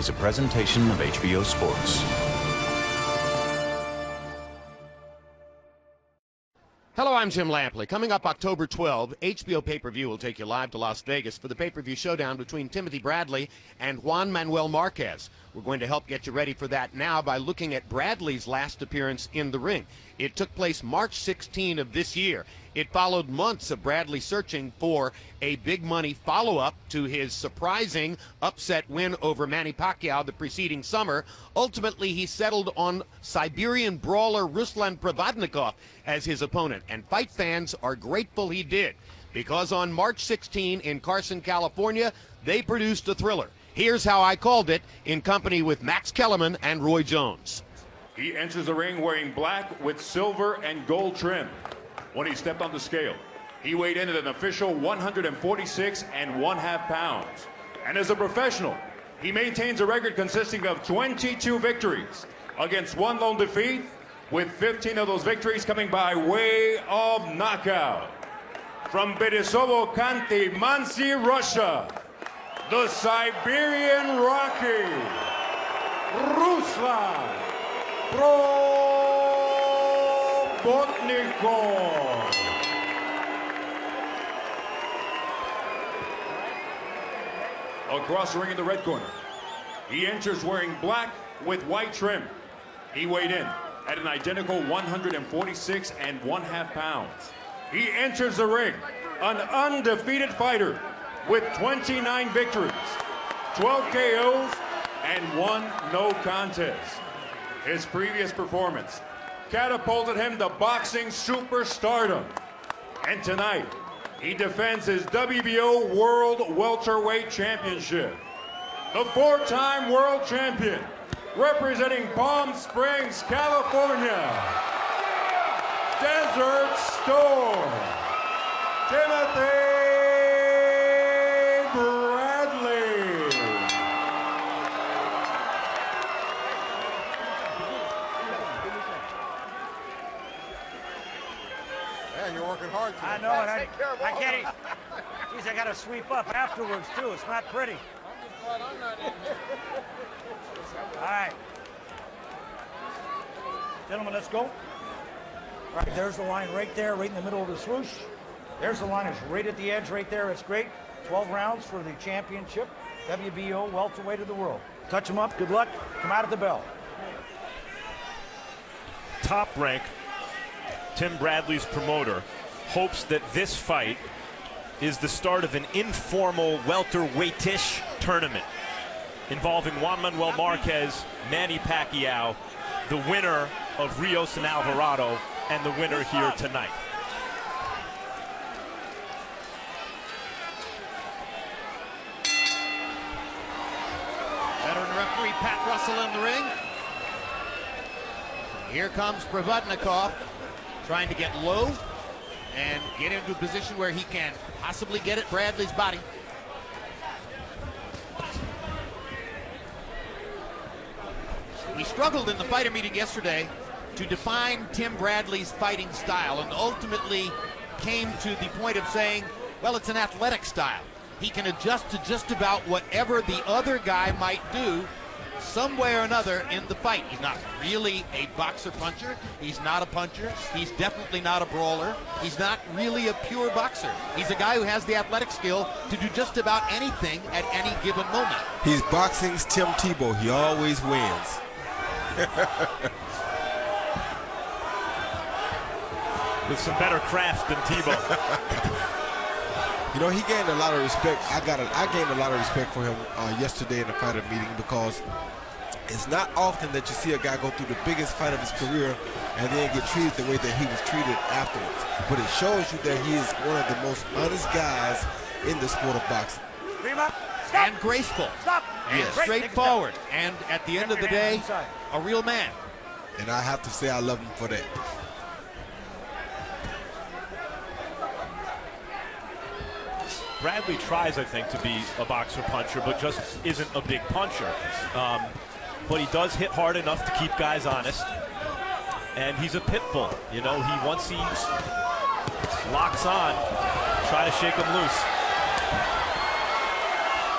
is a presentation of HBO Sports. Hello, I'm Jim Lampley. Coming up October 12, HBO pay-per-view will take you live to Las Vegas for the pay-per-view showdown between Timothy Bradley and Juan Manuel Marquez. We're going to help get you ready for that now by looking at Bradley's last appearance in the ring. It took place March 16 of this year. It followed months of Bradley searching for a big money follow-up to his surprising upset win over Manny Pacquiao the preceding summer. Ultimately, he settled on Siberian brawler Ruslan Provodnikov as his opponent, and fight fans are grateful he did, because on March 16 in Carson, California, they produced a thriller. Here's how I called it in company with Max Kellerman and Roy Jones. He enters the ring wearing black with silver and gold trim. When he stepped on the scale, he weighed in at an official 146 1/2 pounds. And as a professional, he maintains a record consisting of 22 victories against one lone defeat, with 15 of those victories coming by way of knockout. From Berisovo Khanty-Mansi, Russia, the Siberian Rocky, Ruslan Provodnikov. Across the ring in the red corner, he enters wearing black with white trim. He weighed in at an identical 146 1/2 pounds. He enters the ring an undefeated fighter with 29 victories, 12 KOs, and 1 no contest. His previous performance catapulted him to boxing superstardom. And tonight, he defends his WBO World Welterweight Championship. The 4-time world champion, representing Palm Springs, California, Desert Storm, Timothy Bradley. Yeah, you're working hard today. I know, and I can't even. Geez, I got to sweep up afterwards, too. It's not pretty. I'm not in. All right. Gentlemen, let's go. All right, there's the line right there, right in the middle of the swoosh. There's the line. It's right at the edge right there. It's great. 12 rounds for the championship, WBO welterweight of the world. Touch them up. Good luck. Come out at the bell. Top Rank, Tim Bradley's promoter, hopes that this fight is the start of an informal welterweightish tournament involving Juan Manuel Marquez, Manny Pacquiao, the winner of Rios and Alvarado, and the winner here tonight. Veteran referee Pat Russell in the ring. Here comes Provodnikov, trying to get low and get into a position where he can possibly get at Bradley's body. We struggled in the fighter meeting yesterday to define Tim Bradley's fighting style, and ultimately came to the point of saying, well, it's an athletic style. He can adjust to just about whatever the other guy might do some way or another in the fight. He's not really a boxer-puncher. He's not a puncher. He's definitely not a brawler. He's not really a pure boxer. He's a guy who has the athletic skill to do just about anything at any given moment. He's boxing's Tim Tebow. He always wins. With some better craft than Tebow. You know, he gained a lot of respect. I gained a lot of respect for him yesterday in the fighter meeting, because it's not often that you see a guy go through the biggest fight of his career and then get treated the way that he was treated afterwards. But it shows you that he is one of the most honest guys in the sport of boxing. And graceful. And straightforward. And at the end of the day, a real man. And I have to say I love him for that. Bradley tries, I think, to be a boxer-puncher, but just isn't a big puncher. But he does hit hard enough to keep guys honest. And he's a pit bull. You know, once he locks on, try to shake him loose.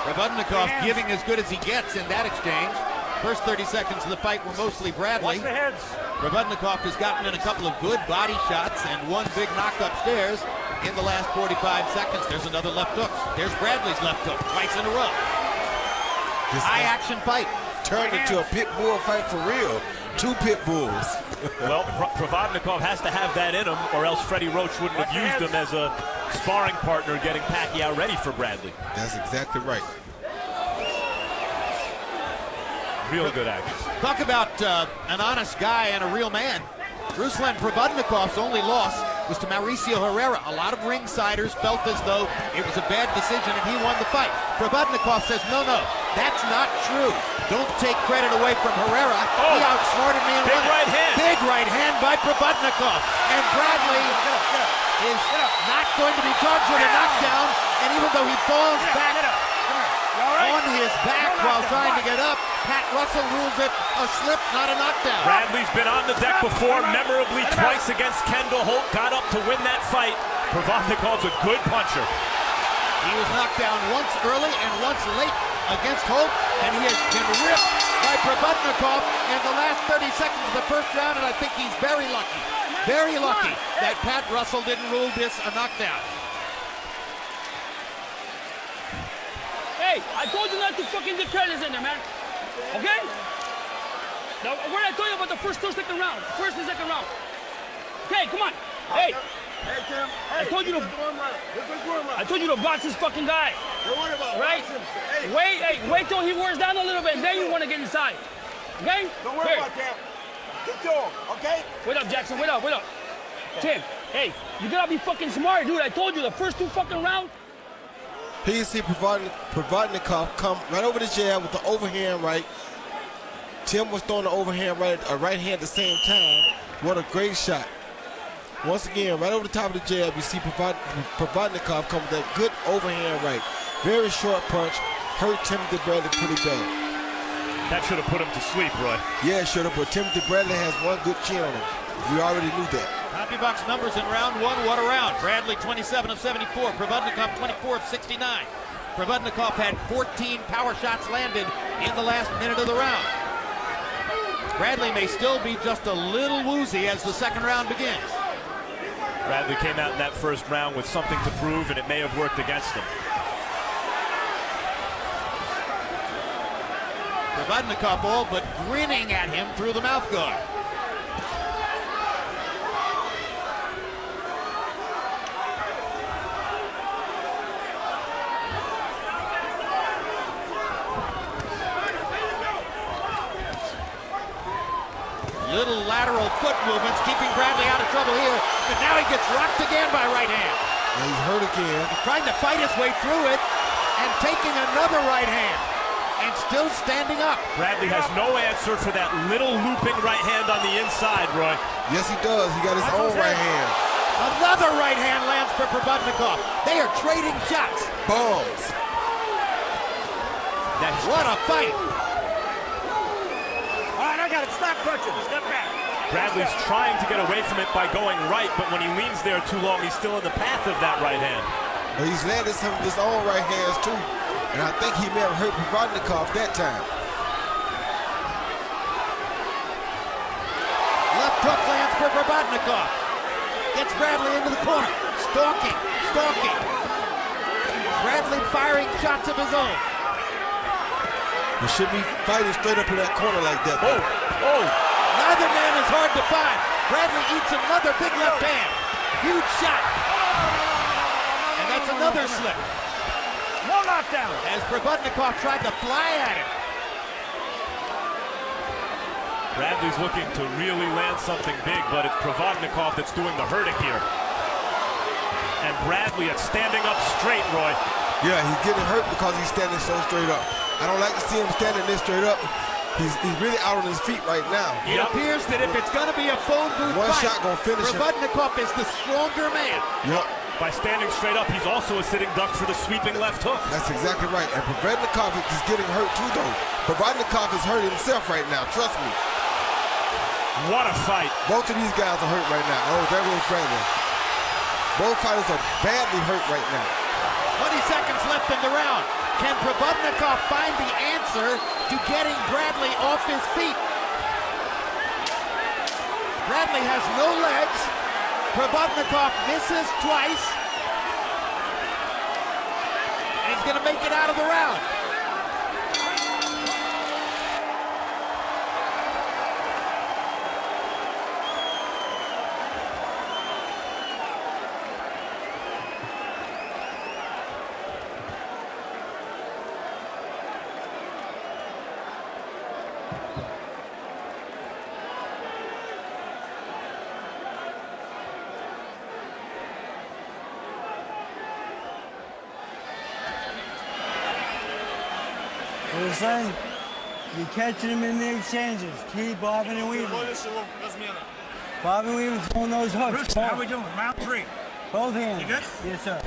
Prabodnikov giving as good as he gets in that exchange. First 30 seconds of the fight were mostly Bradley. Watch the heads. Prabodnikov has gotten in a couple of good body shots and one big knock upstairs in the last 45 seconds. There's another left hook. There's Bradley's left hook, twice in a row. High action fight. Turned into a pit bull fight for real. Two pit bulls. Well, Prabodnikov has to have that in him, or else Freddie Roach wouldn't have used him as a sparring partner getting Pacquiao ready for Bradley. That's exactly right. Real good action. Talk about an honest guy and a real man. Ruslan Prabodnikov's only loss was to Mauricio Herrera. A lot of ringsiders felt as though it was a bad decision and he won the fight. Prabodnikov says, no, that's not true. Don't take credit away from Herrera. He outsmarted me and won it. Right hand. Big right hand by Prabodnikov. And Bradley is not going to be charged with a knockdown. And even though he falls back on his back while trying to get up, Pat Russell rules it a slip, not a knockdown. Bradley's been on the deck before, memorably twice against Kendall Holt, got up to win that fight. Prabodnikov's a good puncher. He was knocked down once early and once late against Holt, and he has been ripped by Prabodnikov in the last 30 seconds of the first round, and I think he's very lucky that Pat Russell didn't rule this a knockdown. Hey, I told you not to fucking get careless in there, man. Okay? Now, what did I tell you about the first and second round? First and second round. Okay, come on. Hey. Hey, Tim. Hey, I told you to box this fucking guy. Don't worry about right? Hey. Wait till he wears down a little bit, then you want to get inside. Okay? Don't worry about that. Get to him, okay? Wait up, Jackson. Wait up. Tim, hey, you gotta be fucking smart, dude. I told you the first two fucking rounds. Here you see Prabodnikov come right over the jab with the overhand right. Tim was throwing the overhand right, a right hand at the same time. What a great shot. Once again, right over the top of the jab, you see Prabodnikov come with that good overhand right. Very short punch, hurt Timothy Bradley pretty bad. That should have put him to sleep, Roy. Yeah, it should have, but Timothy Bradley has one good chin on him. We already knew that. CompuBox numbers in round one, what a round. Bradley 27 of 74, Prabodnikov 24 of 69. Prabodnikov had 14 power shots landed in the last minute of the round. Bradley may still be just a little woozy as the second round begins. Bradley came out in that first round with something to prove, and it may have worked against him. Prabodnikov all but grinning at him through the mouth guard. Little lateral foot movements keeping Bradley out of trouble here, but now he gets rocked again by right hand. And he's hurt again. He's trying to fight his way through it and taking another right hand and still standing up. Bradley has no answer for that little looping right hand on the inside, Roy. Yes, he does. He got his own right hand. Another right hand lands for Prabodnikov. They are trading shots. Bombs. What a fight. All right, I got it. Stop punching. Step back. Bradley's trying to get away from it by going right, but when he leans there too long, he's still in the path of that right hand. But he's landed some of his own right hands, too. And I think he may have hurt Prabodnikov that time. Left hook lands for Prabodnikov. Gets Bradley into the corner. Stalking. Bradley firing shots of his own. He should be fighting straight up in that corner like that. Oh! Neither man is hard to find. Bradley eats another big left hand. Huge shot. And that's another slip. No knockdown. As Prabodnikov tried to fly at him. Bradley's looking to really land something big, but it's Prabodnikov that's doing the hurting here. And Bradley is standing up straight, Roy. Yeah, he's getting hurt because he's standing so straight up. I don't like to see him standing this straight up. He's really out on his feet right now. It appears that if it's going to be a phone booth one fight, shot gonna finish him. Prabodnikov is the stronger man. Yep. By standing straight up, he's also a sitting duck for the sweeping left hook. That's exactly right. And Prabodnikov is getting hurt too, though. Prabodnikov is hurt himself right now. Trust me. What a fight. Both of these guys are hurt right now. Oh, there goes Bradley. Both fighters are badly hurt right now. 20 seconds left in the round. Can Probodnikov find the answer to getting Bradley off his feet? Bradley has no legs. Probodnikov misses twice. And he's going to make it out of the round. Well, son, you're catching him in the exchanges. Keep bobbing and weaving. Bobbing and weaving, throwing those hooks. Bruce, how we doing? Round 3. Both hands. You good? Yes, sir.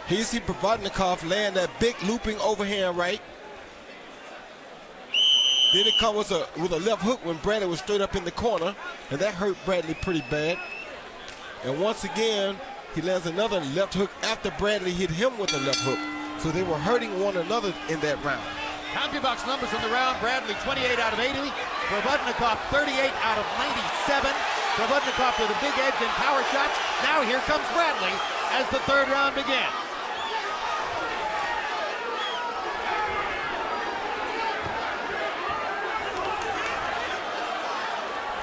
Here you see Probodnikov laying that big looping overhand right. Then it comes with a left hook when Bradley was straight up in the corner, and that hurt Bradley pretty bad. And once again, he lands another left hook after Bradley hit him with a left hook. So they were hurting one another in that round. CompuBox numbers in the round. Bradley 28 out of 80. Probodnikov 38 out of 97. Probodnikov with a big edge in power shots. Now here comes Bradley as the third round begins.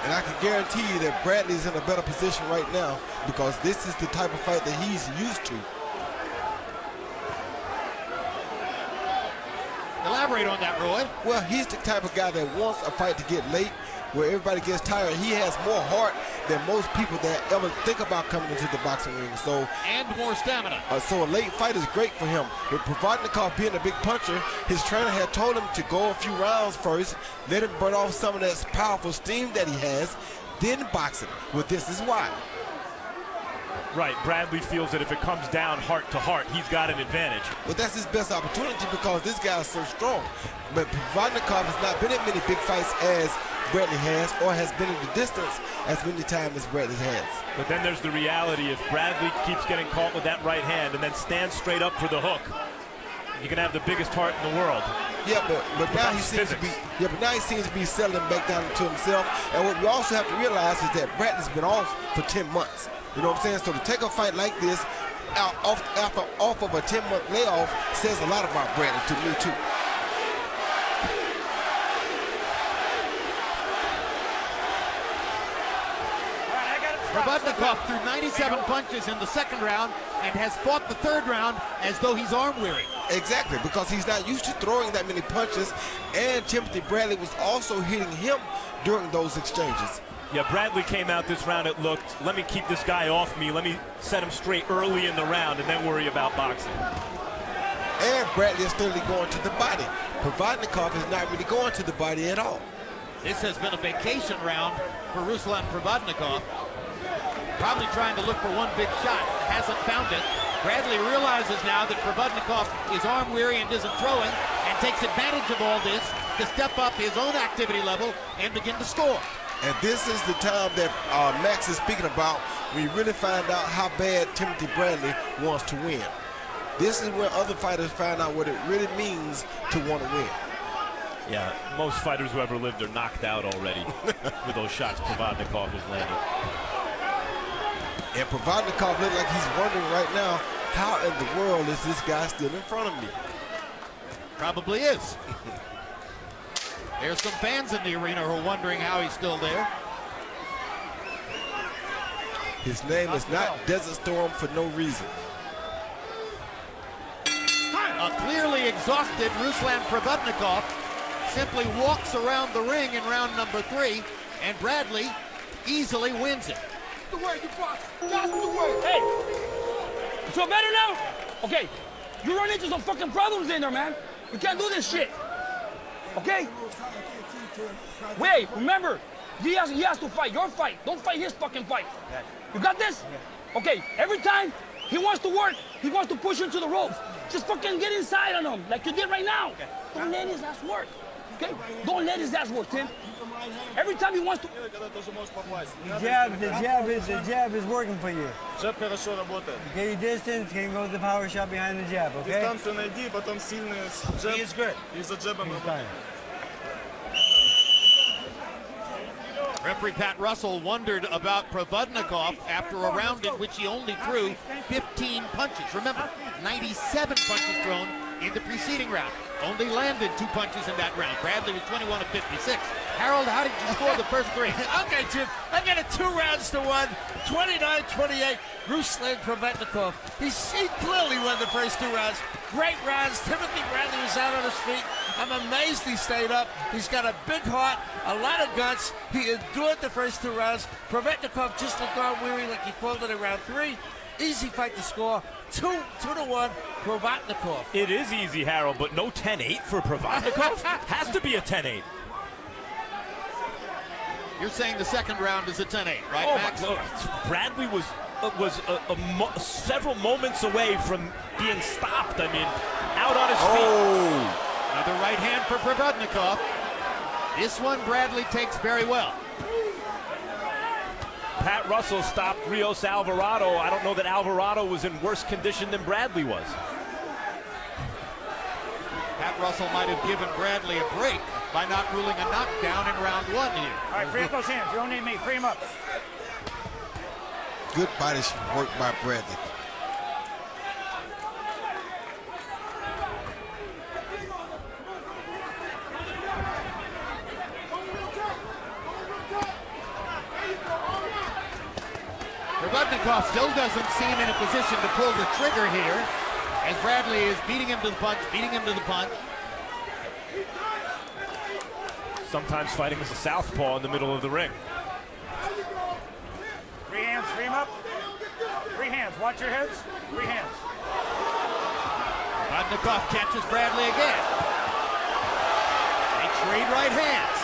And I can guarantee you that Bradley's in a better position right now because this is the type of fight that he's used to. Elaborate on that, Roy. Well, he's the type of guy that wants a fight to get late, where everybody gets tired. He has more heart than most people that ever think about coming into the boxing ring. So, and more stamina. So a late fight is great for him. With Probodnikov being a big puncher, his trainer had told him to go a few rounds first, let him burn off some of that powerful steam that he has, then box him. Well, this is why. Right, Bradley feels that if it comes down heart to heart, he's got an advantage. But that's his best opportunity because this guy is so strong. But Probodnikov has not been in many big fights as Bradley has, or has been in the distance as many times as Bradley has. But then there's the reality, if Bradley keeps getting caught with that right hand and then stands straight up for the hook, you can have the biggest heart in the world. Yeah, but now he seems to be settling back down to himself. And what we also have to realize is that Bradley's been off for 10 months. You know what I'm saying? So to take a fight like this off of a 10-month layoff says a lot about Bradley to me too. Probodnikov threw 97 punches in the second round and has fought the third round as though he's arm weary. Exactly, because he's not used to throwing that many punches, and Timothy Bradley was also hitting him during those exchanges. Yeah, Bradley came out this round, it looked, let me keep this guy off me, let me set him straight early in the round and then worry about boxing. And Bradley is steadily going to the body. Probodnikov is not really going to the body at all. This has been a vacation round for Ruslan Probodnikov. Probably trying to look for one big shot, hasn't found it. Bradley realizes now that Probodnikov is arm weary and isn't throwing, and takes advantage of all this to step up his own activity level and begin to score. And this is the time that Max is speaking about when you really find out how bad Timothy Bradley wants to win. This is where other fighters find out what it really means to want to win. Yeah, most fighters who ever lived are knocked out already with those shots Probodnikov has landed. And Probodnikov looks like he's wondering right now, how in the world is this guy still in front of me? Probably is. There's some fans in the arena who are wondering how he's still there. His name is not Desert Storm for no reason. A clearly exhausted Ruslan Probodnikov simply walks around the ring in round number 3, and Bradley easily wins it. The way you box, that's the way. Hey, you feel better now? Okay, you run into some fucking problems in there, man. You can't do this shit. Okay? Wait, remember, he has to fight your fight. Don't fight his fucking fight. You got this? Okay, every time he wants to work, he wants to push you into the ropes. Just fucking get inside on him, like you did right now. Don't let his ass work. okay? Don't let his ass work, Tim. Every time he wants to. The jab is working for you. Джеб хорошо работает. Get your distance, can go with the power shot behind the jab, okay? Дистанцию найди, потом сильный джеб. He is good. И за джебом He's работай. fine. Referee Pat Russell wondered about Provodnikov after a round in which he only threw 15 punches. Remember, 97 punches thrown in the preceding round. Only landed 2 punches in that round. Bradley was 21 of 56. Harold, how did you score the first 3? Okay, Jim, I got it 2 rounds to 1, 29-28. Ruslan Provodnikov. He clearly won the first 2 rounds. Great rounds. Timothy Bradley was out on his feet. I'm amazed he stayed up. He's got a big heart, a lot of guts. He endured the first 2 rounds. Provodnikov just looked on weary like he called it in round 3. Easy fight to score. 2-1, Provodnikov. It is easy, Harold, but no 10-8 for Provodnikov? Has to be a 10-8. You're saying the second round is a 10-8, right, Oh, Max? my God. Bradley was several moments away from being stopped. I mean, out on his feet. Another right hand for Provodnikov. This one Bradley takes very well. Pat Russell stopped Rios Alvarado. I don't know that Alvarado was in worse condition than Bradley was. Pat Russell might have given Bradley a break by not ruling a knockdown in round 1 here. All right, free up those hands. You don't need me. Free him up. Good body work by Bradley. Provodnikov still doesn't seem in a position to pull the trigger here as Bradley is beating him to the punch, beating him to the punch. Sometimes fighting as a southpaw in the middle of the ring. Free hands. Free him up. Free hands. Watch your heads. Free hands. Provodnikov catches Bradley again. They trade right hands.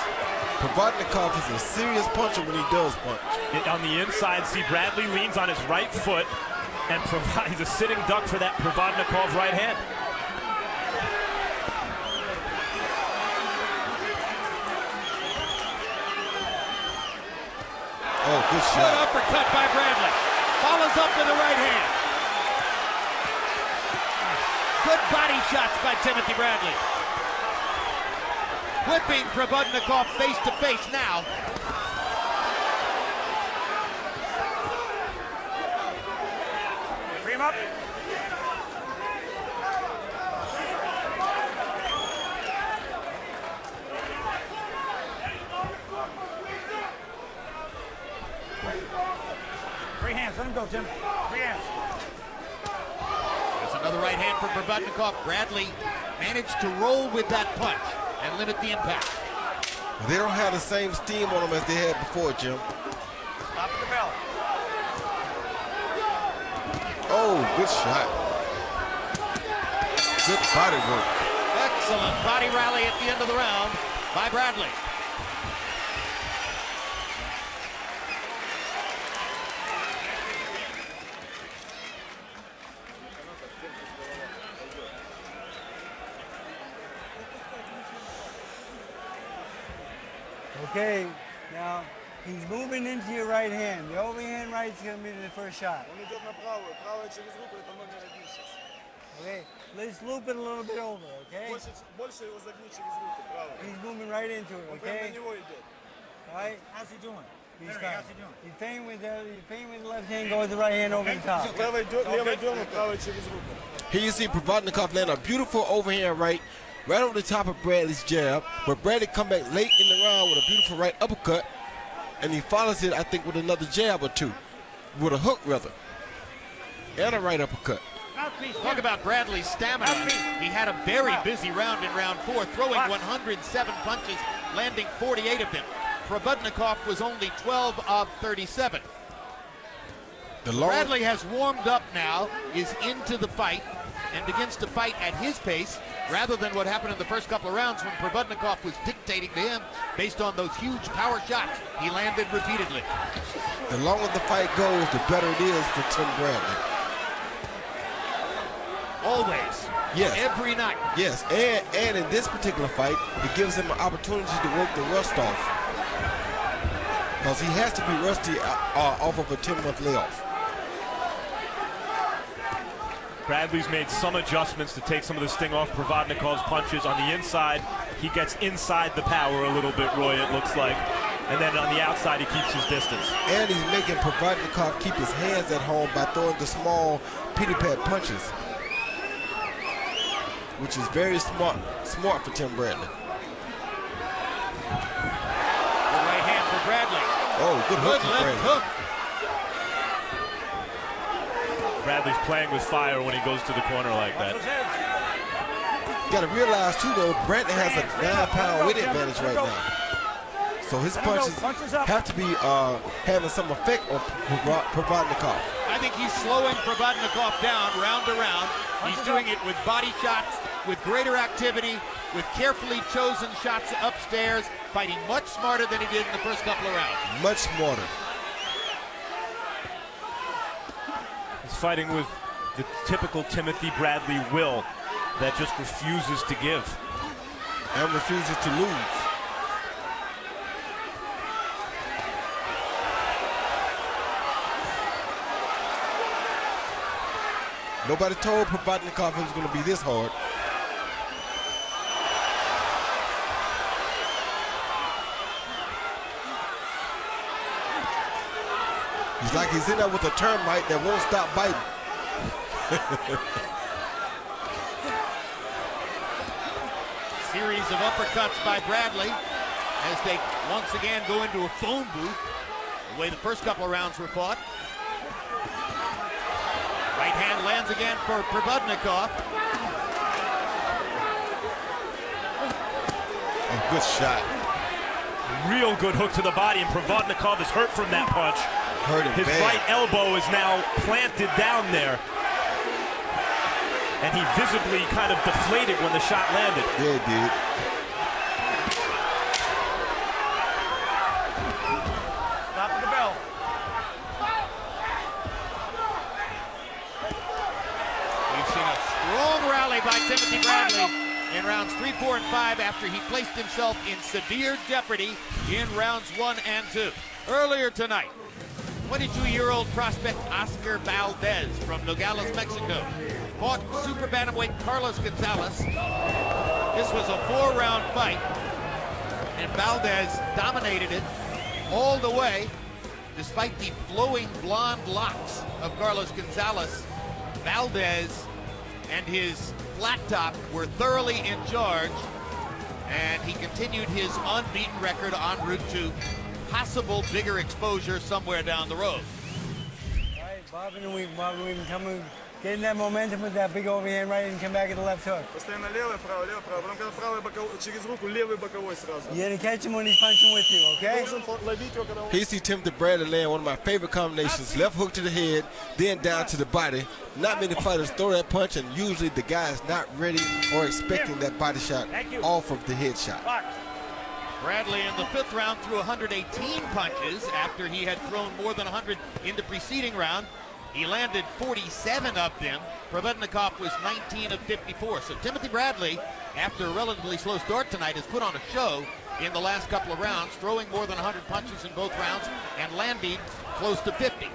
Provodnikov is a serious puncher when he does punch. On the inside, see Bradley leans on his right foot and provides a sitting duck for that Provodnikov right hand. Oh, good Good shot. uppercut by Bradley. Follows up with the right hand. Good body shots by Timothy Bradley. Whipping Provodnikov face to face now. Free him up. Free hands. Let him go, Tim. Free hands. There's another right hand for Provodnikov. Bradley managed to roll with that punch and limit the impact. They don't have the same steam on them as they had before, Jim. Stop at the bell. Oh, good shot. Good body work. Excellent body rally at the end of the round by Bradley. Okay, now he's moving into your right hand. The overhand right is going to be the first shot. Он идет на правую. Правая через руку, это номер 1 сейчас. Okay, let's loop it a little bit over, okay? Больше его загни через руку, правую. He's moving right into it, Он прямо на okay? него идет. All right? How's he doing? He's Henry, fine. how's he doing? He's feigning with the left hand, go with the right hand over the top. Левой дерну, правой через руку. Here you see Provodnikov land a beautiful overhand right over the top of Bradley's jab, but Bradley come back late in the round with a beautiful right uppercut, and he follows it, I think, with another jab or two, with a hook rather, and a right uppercut. Talk about Bradley's stamina. He had a very busy round in round 4, throwing 107 punches, landing 48 of them. Provodnikov was only 12 of 37. Bradley has warmed up now, is into the fight, and begins to fight at his pace, rather than what happened in the first couple of rounds when Provodnikov was dictating to him based on those huge power shots he landed repeatedly. The longer the fight goes, the better it is for Tim Bradley. Always Yes. Every night. Yes, and in this particular fight, it gives him an opportunity to work the rust off. Because he has to be rusty off of a 10-month layoff. Bradley's made some adjustments to take some of the sting off Provodnikov's punches. On the inside, he gets inside the power a little bit, Roy, it looks like. And then on the outside, he keeps his distance. And he's making Provodnikov keep his hands at home by throwing the small pity-pat punches, which is very smart for Tim Bradley. The right hand for Bradley. Oh, good hook for Bradley. Hook. Bradley's playing with fire when he goes to the corner like that. You got to realize, too, though, Bradley has a 9-pound weight advantage right now. So his punches have to be having some effect on Provodnikov. I think he's slowing Provodnikov down round to round. He's doing it with body shots, with greater activity, with carefully chosen shots upstairs, fighting much smarter than he did in the first couple of rounds. Much smarter. He's fighting with the typical Timothy Bradley will that just refuses to give. And refuses to lose. Nobody told Provodnikov it was going to be this hard. He's like he's in there with a termite that won't stop biting. Series of uppercuts by Bradley as they once again go into a phone booth, the way the first couple of rounds were fought. Right hand lands again for Provodnikov. Oh, good shot. Real good hook to the body, and Provodnikov is hurt from that punch. Hurt him His bad. right elbow is now planted down there. And he visibly kind of deflated when the shot landed. Yeah, it did. Top of the bell. We've seen a strong rally by Timothy Bradley in rounds 3, 4, and 5 after he placed himself in severe jeopardy in rounds 1 and 2. Earlier tonight, 22-year-old prospect Oscar Valdez from Nogales, Mexico, fought super bantamweight Carlos Gonzalez. This was a 4-round fight, and Valdez dominated it all the way, despite the flowing blonde locks of Carlos Gonzalez. Valdez and his flat top were thoroughly in charge, and he continued his unbeaten record en route to possible bigger exposure somewhere down the road. All right, bobbing and weaving, coming, getting that momentum with that big overhand right and come back at the left hook. Постоянно левый, правый, потом когда правый боковой, через руку левый боковой сразу. You're gonna catch him when he's punching with you, okay? Должен ловить его, когда он... Here you see Timothy Bradley land one of my favorite combinations. Left hook to the head, then down to the body. Not many fighters throw that punch, and usually the guy is not ready or expecting that body shot off of the head shot. Bradley in the 5th round threw 118 punches after he had thrown more than 100 in the preceding round. He landed 47 of them. Provodnikov was 19 of 54. So Timothy Bradley, after a relatively slow start tonight, has put on a show in the last couple of rounds, throwing more than 100 punches in both rounds and landing close to 50.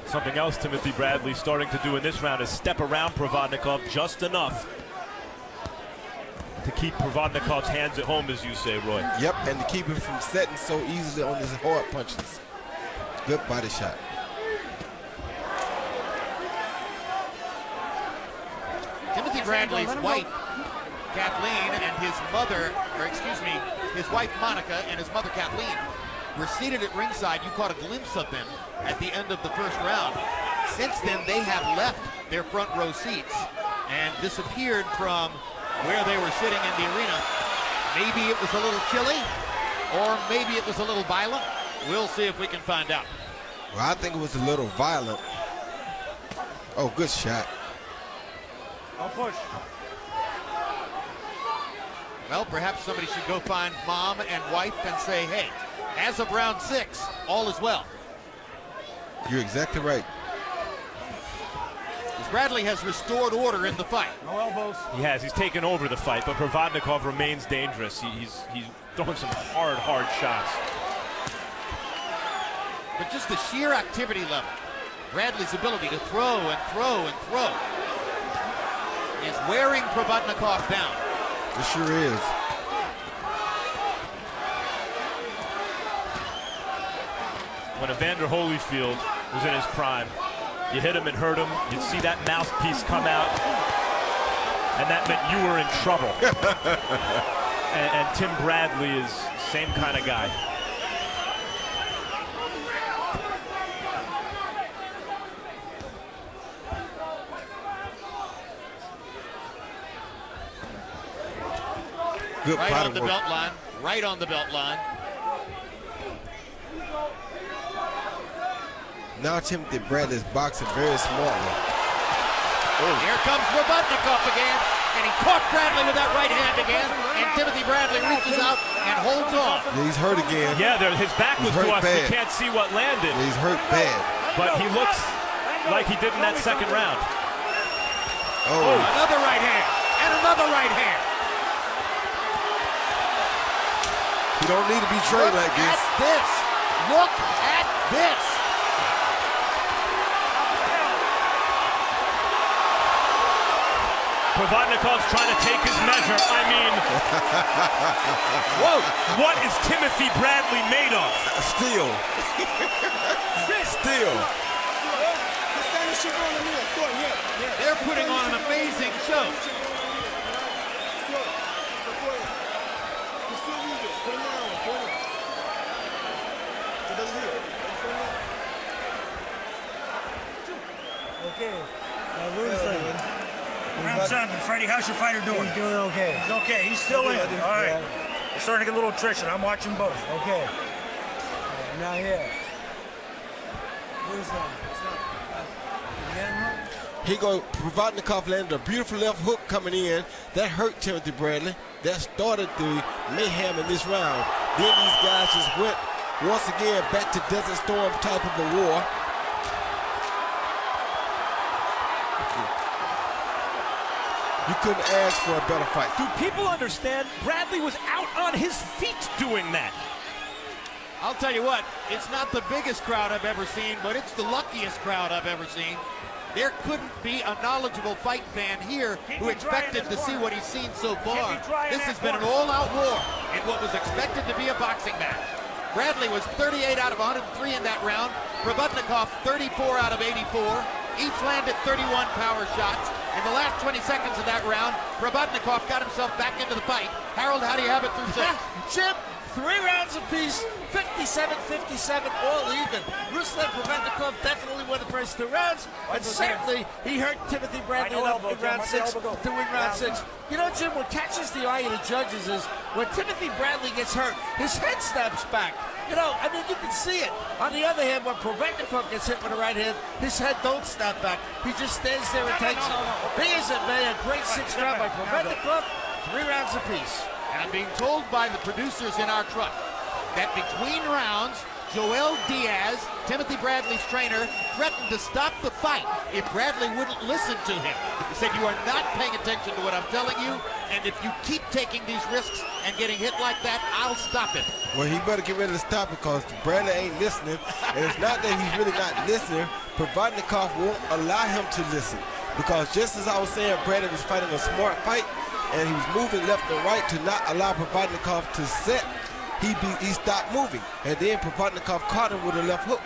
Something else Timothy Bradley starting to do in this round is step around Provodnikov just enough to keep Provodnikov's hands at home, as you say, Roy. Yep, and to keep him from setting so easily on his hard punches. Good body shot. Timothy Bradley's wife, Kathleen, and his mother, or excuse me, his wife Monica and his mother Kathleen were seated at ringside. You caught a glimpse of them at the end of the first round. Since then, they have left their front row seats and disappeared from where they were sitting in the arena. Maybe it was a little chilly, or maybe it was a little violent. We'll see if we can find out. Well, I think it was a little violent. Oh, good shot. I'll push. Well, perhaps somebody should go find mom and wife and say, hey, as of round 6, all is well. You're exactly right. This Bradley has restored order in the fight. No elbows. He has. He's taken over the fight, but Provodnikov remains dangerous. He's throwing some hard shots. But just the sheer activity level, Bradley's ability to throw and throw and throw is wearing Provodnikov down. It sure is. When Evander Holyfield was in his prime, you hit him and hurt him, you'd see that mouthpiece come out, and that meant you were in trouble. and Tim Bradley is the same kind of guy. Good right on the work. belt line, right on the belt line. Now Timothy Bradley is boxing very smartly. Here comes Provodnikov again, and he caught Bradley with that right hand again, and Timothy Bradley reaches out and holds on. Yeah, he's hurt again. Yeah, his back was to us. Bad. We can't see what landed. Yeah, he's hurt bad. But he looks like he did in that second round. Oh, another right hand, and another right hand. You don't need to be trained like this. Look at this. Provodnikov's trying to take his measure. I mean, whoa, what is Timothy Bradley made of? Steel. Steel. They're putting on an amazing show. Okay. Round 7, Freddie, how's your fighter doing? He's doing okay. He's okay, he's still in. All right. You're starting to get a little attrition. I'm watching both. Okay. Now here. Where's that? He go. Provodnikov landed a beautiful left hook coming in. That hurt Timothy Bradley. That started the mayhem in this round. Then these guys just went once again back to Desert Storm type of a war. You couldn't ask for a better fight. Do people understand? Bradley was out on his feet doing that. I'll tell you what, it's not the biggest crowd I've ever seen, but it's the luckiest crowd I've ever seen. There couldn't be a knowledgeable fight fan here who expected to see what he's seen so far. This has been an all-out war in what was expected to be a boxing match. Bradley was 38 out of 103 in that round. Provodnikov 34 out of 84. Each landed 31 power shots. In the last 20 seconds of that round, Provodnikov got himself back into the fight. Harold, how do you have it through 6? Jim, 3 rounds apiece, 57-57, all even. Ruslan Provodnikov definitely won the first 2 rounds, and certainly he hurt Timothy Bradley enough in round 6 to win round 6. You know, Jim, what catches the eye of the judges is when Timothy Bradley gets hurt, his head snaps back. You know, I mean, you can see it. On the other hand, when Provodnikov gets hit with a right hand, his head don't snap back. He just stands there and takes it. Be as it may, a great 6th round by Provodnikov, 3 rounds apiece. And I'm being told by the producers in our truck that between rounds, Joel Diaz, Timothy Bradley's trainer, threatened to stop the fight if Bradley wouldn't listen to him. He said, you are not paying attention to what I'm telling you, and if you keep taking these risks and getting hit like that, I'll stop it. Well, he better get ready to stop because Bradley ain't listening, and it's not that he's really not listening. Provodnikov won't allow him to listen because just as I was saying, Bradley was fighting a smart fight, and he was moving left and right to not allow Provodnikov to set. He stopped moving, and then Provodnikov caught him with a left hook.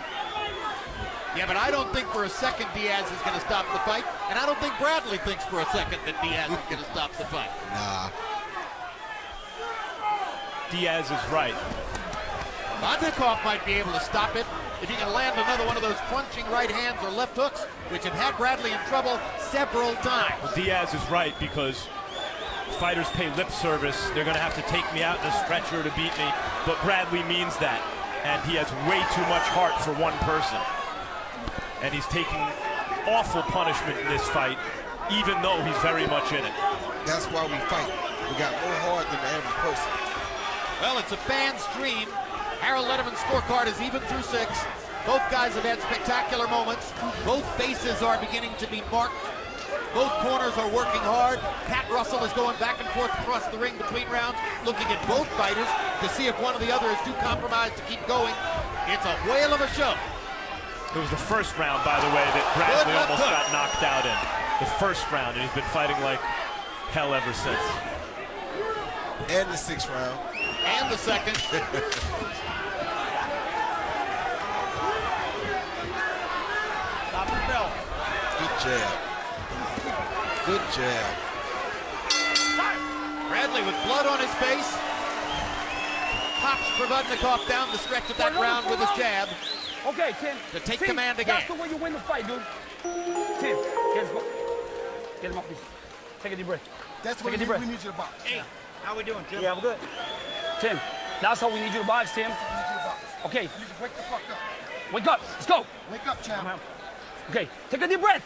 Yeah, but I don't think for a second Diaz is going to stop the fight, and I don't think Bradley thinks for a second that Diaz is going to stop the fight. Nah. Diaz is right. Provodnikov might be able to stop it if he can land another one of those crunching right hands or left hooks, which have had Bradley in trouble several times. Well, Diaz is right because fighters pay lip service. They're going to have to take me out in a stretcher to beat me, but Bradley means that, and he has way too much heart for one person. And he's taking awful punishment in this fight, even though he's very much in it. That's why we fight. We got more heart than the average person. Well, it's a fan's dream. Harold Letterman's scorecard is even through 6. Both guys have had spectacular moments. Both faces are beginning to be marked Both corners are working hard. Pat Russell is going back and forth across the ring between rounds, looking at both fighters to see if one or the other is too compromised to keep going. It's a whale of a show. It was the first round, by the way, that Bradley almost got knocked out in. The first round, and he's been fighting like hell ever since. And the 6th round. And the 2nd. Top of the bell. Good jab. Good jab. Bradley with blood on his face. Pops Provodnikov down the stretch of that round with his jab. Okay, Tim. To take command again. That's the way you win the fight, dude. Tim, get him off this. Take a deep breath. That's what we need you to box. Hey, how we doing, Tim? Yeah, we're good. Tim, that's how we need you to box, Tim. Okay. You just wake the fuck up. Wake up. Let's go. Wake up, champ. Okay, take a deep breath.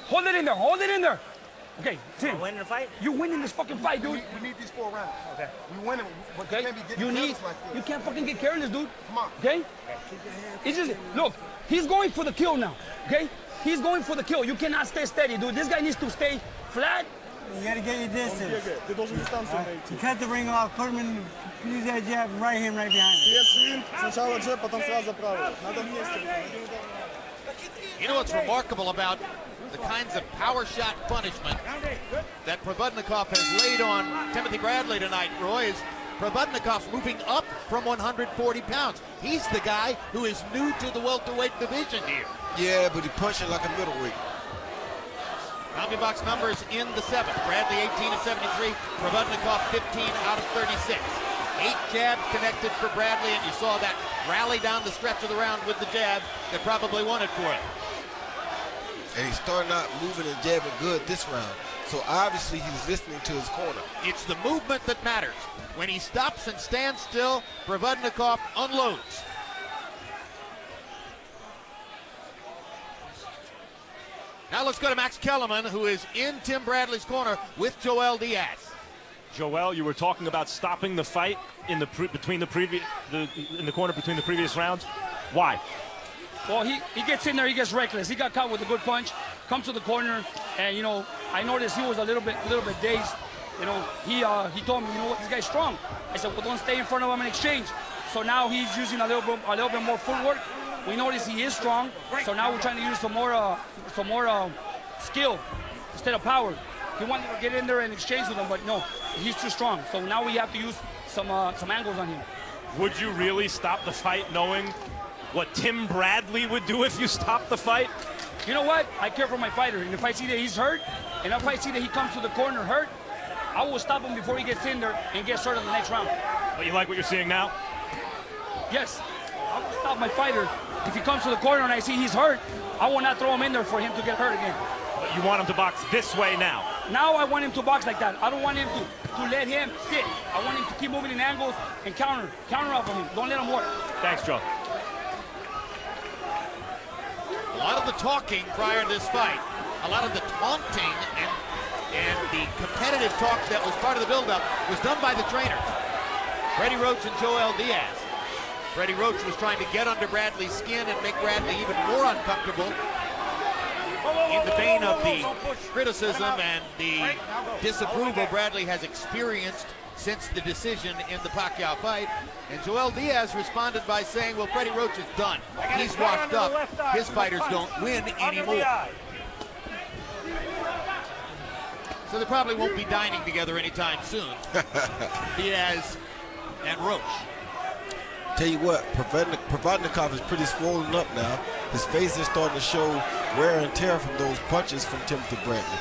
Hold it in there. Hold it in there. Okay, Tim. Winning the fight? You winning this fucking fight, dude. We need these 4 rounds. Okay. We win it, but Okay. you can't be getting careless like this. You can't fucking get careless, dude. Come on. Okay? It's just, look, he's going for the kill now. Okay? He's going for the kill. You cannot stay steady, dude. This guy needs to stay flat. You gotta get your distance. Ты должен дистанцию найти. You cut the ring off, put him in, use that jab right hand, right behind him. Без свин, сначала джеб, потом сразу правый. Надо вместе. You know what's remarkable about the kinds of power shot punishment that Provodnikov has laid on Timothy Bradley tonight, Roy, is Provodnikov's moving up from 140 pounds. He's the guy who is new to the welterweight division here. Yeah, but he's punching like a middleweight. CompuBox numbers in the 7th. Bradley 18 of 73, Provodnikov 15 out of 36. 8 jabs connected for Bradley, and you saw that rally down the stretch of the round with the jab that probably won it for him. And he's starting out moving and jabbing good this round. So obviously he's listening to his corner. It's the movement that matters. When he stops and stands still, Provodnikov unloads. Now let's go to Max Kellerman, who is in Tim Bradley's corner with Joel Diaz. Joel, you were talking about stopping the fight in the in the corner between the previous rounds. Why? Well, he gets in there, he gets reckless. He got caught with a good punch, comes to the corner, and you know, I noticed he was a little bit dazed. You know, he told me, you know what, this guy's strong. I said, well, don't stay in front of him and exchange. So now he's using a little bit more footwork. We notice he is strong, so now we're trying to use some more skill instead of power. He wanted to get in there and exchange with him, but no, he's too strong. So now we have to use some angles on him. Would you really stop the fight knowing what Tim Bradley would do if you stopped the fight? You know what? I care for my fighter, and if I see that he's hurt, and if I see that he comes to the corner hurt, I will stop him before he gets in there and gets hurt in the next round. But you like what you're seeing now? Yes, I will stop my fighter. If he comes to the corner and I see he's hurt, I will not throw him in there for him to get hurt again. But you want him to box this way now? Now I want him to box like that. I don't want him to let him sit. I want him to keep moving in angles and counter off of him. Don't let him work. Thanks, Joe. A lot of the talking prior to this fight, a lot of the taunting and the competitive talk that was part of the build-up was done by the trainers, Freddie Roach and Joel Diaz. Freddie Roach was trying to get under Bradley's skin and make Bradley even more uncomfortable in the vein of the criticism and the disapproval Bradley has experienced since the decision in the Pacquiao fight. And Joel Diaz responded by saying, well, Freddie Roach is done. He's washed up. His fighters don't win anymore. So they probably won't be dining together anytime soon. Diaz and Roach. Tell you what, Provodnikov is pretty swollen up now. His face is starting to show wear and tear from those punches from Timothy Bradley.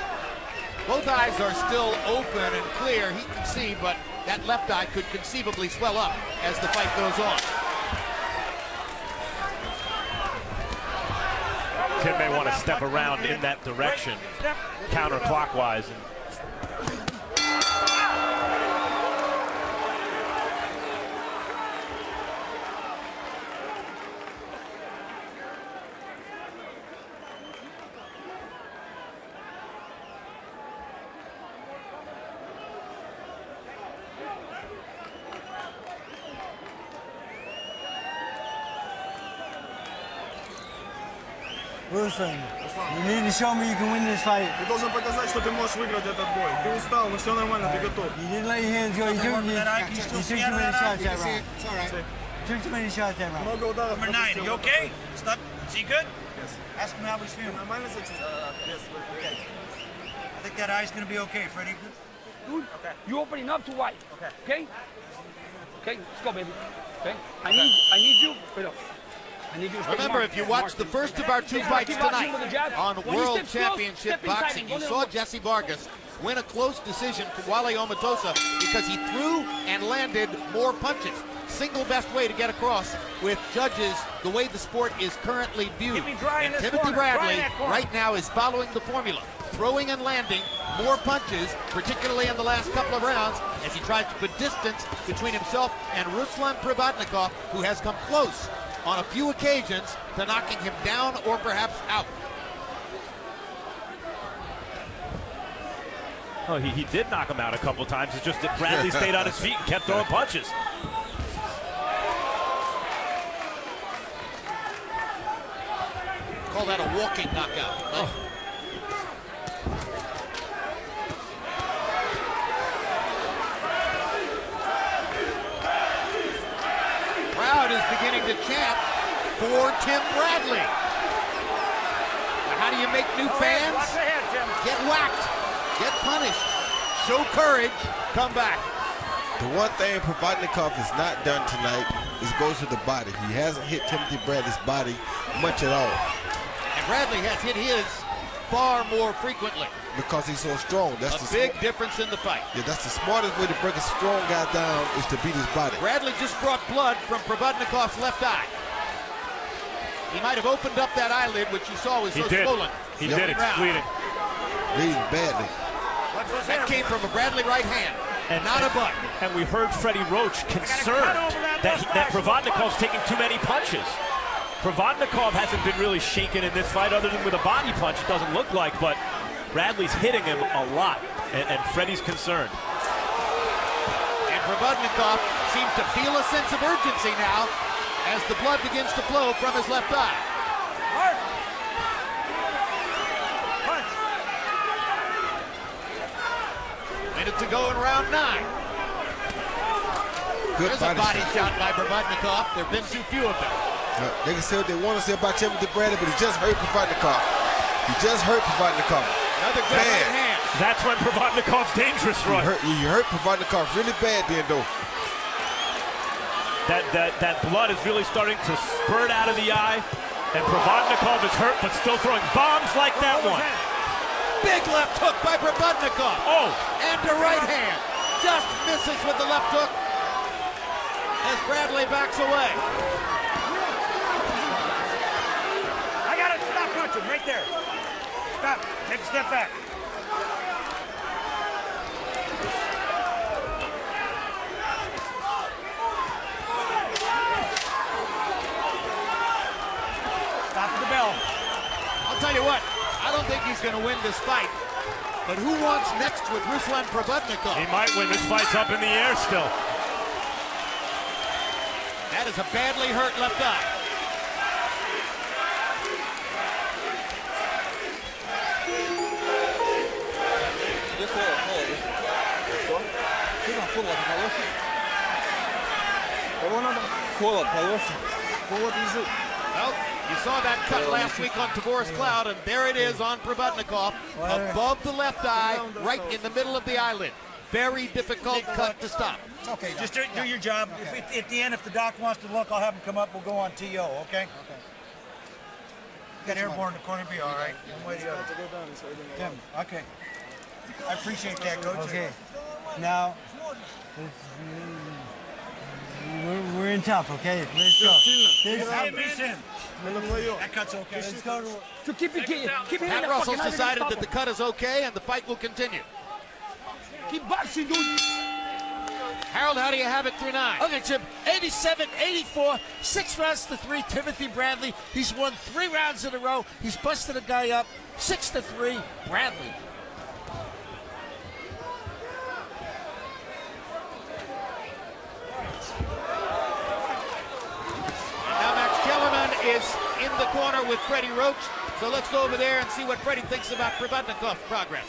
Both eyes are still open and clear. He can see, but that left eye could conceivably swell up as the fight goes on. Tim may want to step around in that direction, counterclockwise. Ruslan, you need to show me you can win this fight. Ты должен показать, что ты можешь выиграть этот бой. Ты устал, но все нормально, ты готов. You didn't let your hands go. You took too many shots that round. It's all right. Took too many shots that round. Много ударов. Number 9, are you okay? Stuck? Is he good? Yes. Ask him how he's feeling. Нормально зачистил? Yes. Okay. I think that eye's going to be okay, Freddie. Dude, Okay. you opening up too wide. Okay. Okay? Okay, let's go, baby. Okay? I need you. Wait up. I need you to stay Remember, marked. if you watched the first of our 2 fights Keep watching tonight with the jab. on When he World steps close, Championship step inside Boxing, him. you Go saw there. Jesse Vargas win a close decision from Wale Omatosa because he threw and landed more punches. Single best way to get across with judges the way the sport is currently viewed. Keep me dry in And this Timothy corner, dry in Bradley that corner. right now is following the formula, throwing and landing more punches, particularly in the last couple of rounds, as he tries to put distance between himself and Ruslan Provodnikov, who has come close on a few occasions to knocking him down or perhaps out. Oh, he did knock him out a couple times. It's just that Bradley stayed on his feet and kept throwing punches. Call that a walking knockout. Oh. Crowd is beginning to chant for Tim Bradley. Now, how do you make new fans? Watch the head, Tim. Get whacked, get punished, show courage, come back. The one thing Provodnikov has not done tonight is go to the body. He hasn't hit Timothy Bradley's body much at all. And Bradley has hit his far more frequently. Because he's so strong. That's A big difference in the fight. Yeah, that's the smartest way to break a strong guy down is to beat his body. Bradley just brought blood from Provodnikov's left eye. He might have opened up that eyelid, which you saw was so swollen. He did. It's bleeding. Bleeding badly. That came from a Bradley right hand, and not a butt. And we heard Freddie Roach concerned that Provodnikov's taking too many punches. Provodnikov hasn't been really shaken in this fight other than with a body punch, it doesn't look like, but Bradley's hitting him a lot, and Freddie's concerned. And Provodnikov seems to feel a sense of urgency now as the blood begins to flow from his left eye. Minute to go in round 9. Good There's a body shot by Provodnikov. There have been too few of them. They can say what they want to say about Timothy Bradley, but he just hurt Provodnikov. He just hurt Provodnikov. Another good right hand. That's when Provodnikov's dangerous, Roy. You hurt Provodnikov really bad then, though. That blood is really starting to spurt out of the eye, and Provodnikov is hurt, but still throwing bombs like that one. Big left hook by Provodnikov. Oh! And a right hand. Just misses with the left hook as Bradley backs away. I got it. Stop punching right there. Stop. Take a step back. Stop the bell. I'll tell you what, I don't think he's going to win this fight. But who wants next with Ruslan Provodnikov? He might win. This fight's up in the air still. That is a badly hurt left eye. Well, you saw that cut last week on Tavoris Cloud, and there it is on Provodnikov, above the left eye, right in the middle of the eyelid. Very difficult cut to stop. Okay, just do your job. If, at the end, if the doc wants to look, I'll have him come up. We'll go on TO, okay? Got airborne in the corner, be all right. One way or the other. Tim, okay. I appreciate that, Coach. Okay. Now, we're in tough, okay? Let's go. That cut's okay. Let's go. So keep hitting Pat that Russell's fucking decided eye, that the cut is okay and the fight will continue. Keep boxing, dude. Harold, how do you have it through 9? Okay, Jim, 87-84, 6 rounds to 3, Timothy Bradley. He's won 3 rounds in a row. He's busted a guy up, 6-3, Bradley. Now Max Kellerman is in in the corner with Freddie Roach. So let's go over there and see what Freddie thinks about Provodnikov's progress.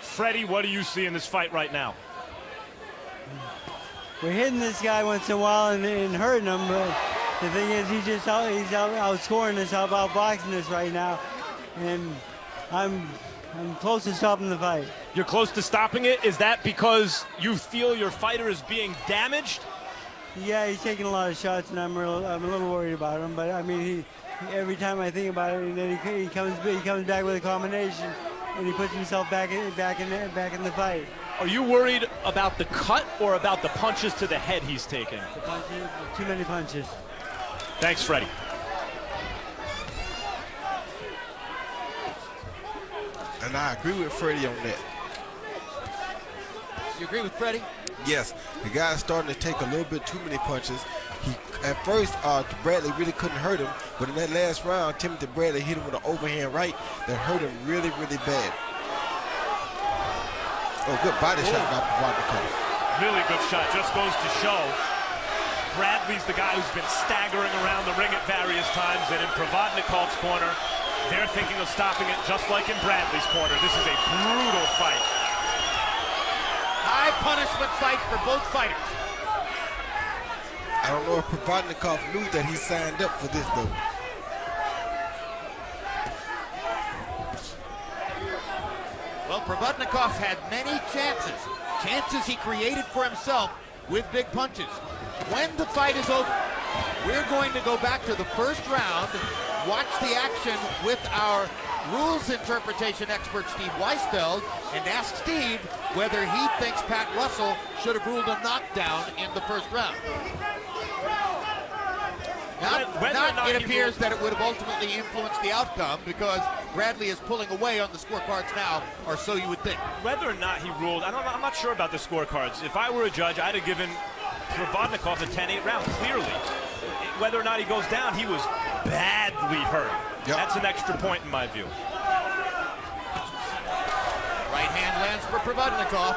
Freddie, what do you see in this fight right now? We're hitting this guy once in a while and hurting him, but the thing is he's outscoring us, outboxing us right now. And I'm close to stopping the fight. You're close to stopping it? Is that because you feel your fighter is being damaged? Yeah, he's taking a lot of shots, and I'm a little worried about him. But I mean, every time I think about it, and then he comes back with a combination, and he puts himself back in the fight. Are you worried about the cut or about the punches to the head he's taking? The punches, too many punches. Thanks, Freddie. And I agree with Freddie on that. You agree with Freddie? Yes, the guy's starting to take a little bit too many punches. At first, Bradley really couldn't hurt him, but in that last round, Timothy Bradley hit him with an overhand right that hurt him really, really bad. Oh, good body shot by Provodnikov. Really good shot. Just goes to show Bradley's the guy who's been staggering around the ring at various times, and in Provodnikov's corner, they're thinking of stopping it just like in Bradley's corner. This is a brutal fight. High punishment fight for both fighters. I don't know if Provodnikov knew that he signed up for this, though. Well, Provodnikov had many chances he created for himself with big punches. When the fight is over, we're going to go back to the first round, watch the action with our rules interpretation expert Steve Weisfeld, and ask Steve whether he thinks Pat Russell should have ruled a knockdown in the first round. It appears that it would have ultimately influenced the outcome because Bradley is pulling away on the scorecards now, or so you would think. Whether or not he ruled, I'm not sure about the scorecards. If I were a judge, I'd have given Provodnikov a 10-8 round, clearly. Whether or not he goes down, he was badly hurt. Yep. That's an extra point in my view. Right hand lands for Provodnikov.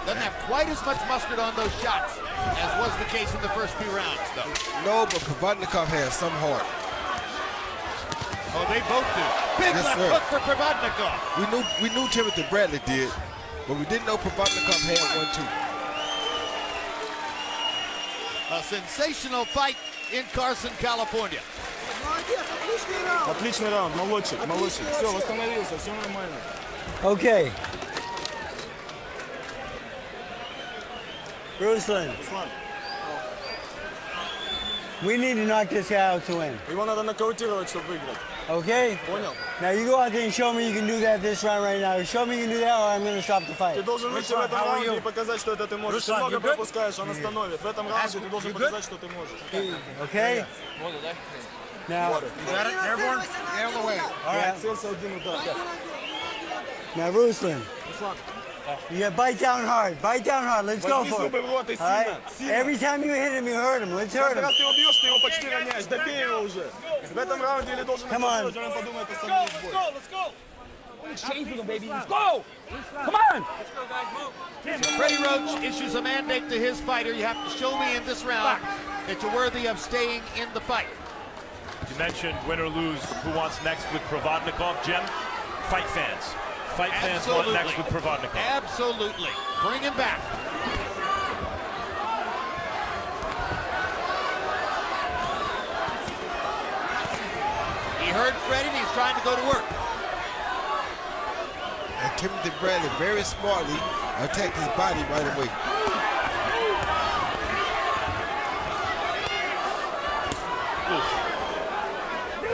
Doesn't have quite as much mustard on those shots as was the case in the first few rounds, though. No, but Provodnikov has some heart. Oh, they both do. Big left hook for Provodnikov. We knew Timothy Bradley did, but we didn't know Provodnikov had one too. A sensational fight in Carson, California. Отличный раунд, молодчик. Все, восстановился, все нормально. Okay. Ruslan, we need to knock this guy out to win. Его надо нокаутировать, чтобы выиграть. Okay? Понял? Now you go out there and show me you can do that this round right now. Show me you can do that or I'm going to stop the fight. Ты должен выйти в этом раунде и показать, что это ты можешь. Ты много пропускаешь, он остановит. В этом раунде ты должен показать, что ты можешь. Okay? Now, you got it, everyone? Get out of the way. All right. Целься один удар. Now, Ruslan, you bite down hard. Bite down hard. Let's go for it. All right? Every time you hit him, you hurt him. Let's hurt him. Раз ты его бьешь, ты его почти роняешь. Добей его уже. В этом раунде или должен нокаутировать, он подумает, остановить бой. Let's go. Exchange with him, baby. Let's go. Come on. Freddie Roach issues a mandate to his fighter. You have to show me in this round that you're worthy of staying in the fight. You mentioned win or lose, who wants next with Provodnikov, Jim? Fight fans. Fight fans want next with Provodnikov. Absolutely. Bring him back. He heard Freddie and he's trying to go to work. And Timothy Bradley very smartly attacked his body right away.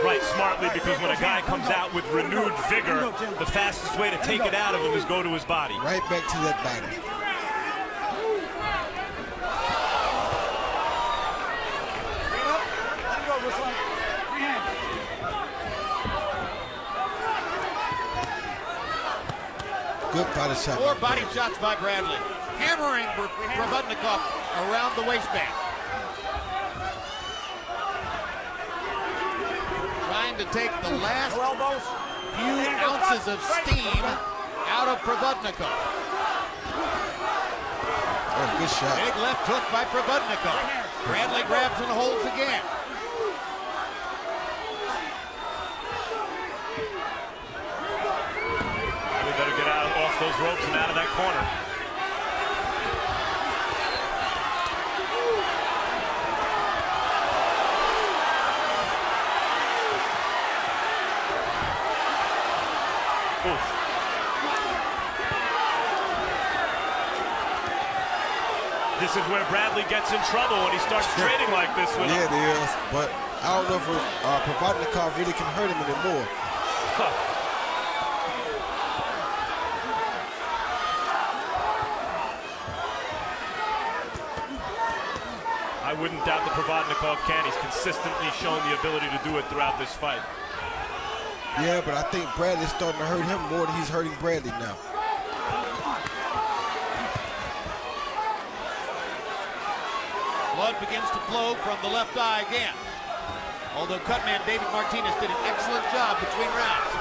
Right, smartly, because when a guy comes out with renewed vigor, the fastest way to take it out of him is go to his body. Right back to that body. Good body shot. 4 body shots by Bradley. Hammering Provodnikov around the waistband. Trying to take the last few ounces of steam out of Provodnikov. Oh, good shot. Big left hook by Provodnikov. Bradley grabs and holds again. off those ropes and out of that corner. Oof. This is where Bradley gets in trouble when he starts trading like this with him. Yeah, it is. But I don't know if Provodnikov really can hurt him anymore. Huh. I wouldn't doubt that Provodnikov can. He's consistently shown the ability to do it throughout this fight. Yeah, but I think Bradley's starting to hurt him more than he's hurting Bradley now. Blood begins to flow from the left eye again. Although cutman David Martinez did an excellent job between rounds.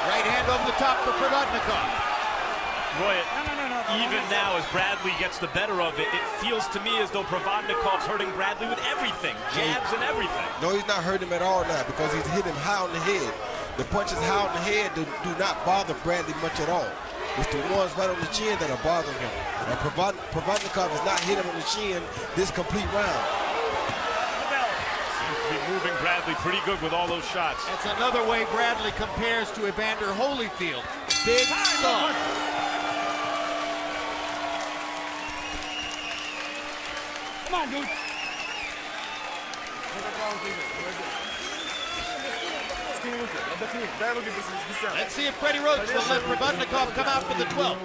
Right hand over the top for Provodnikov. Roy, even now as Bradley gets the better of it, it feels to me as though Provodnikov's hurting Bradley with everything, jabs and everything. No, he's not hurting him at all now because he's hit him high on the head. The punches high on the head do not bother Bradley much at all. It's the ones right on the chin that are bothering him. And Provodnikov has not hit him on the chin this complete round. Seems to be moving Bradley pretty good with all those shots. That's another way Bradley compares to Evander Holyfield. Big stuff. Come on, dude. Let's see if Freddie Roach will let Provodnikov come out for the 12th.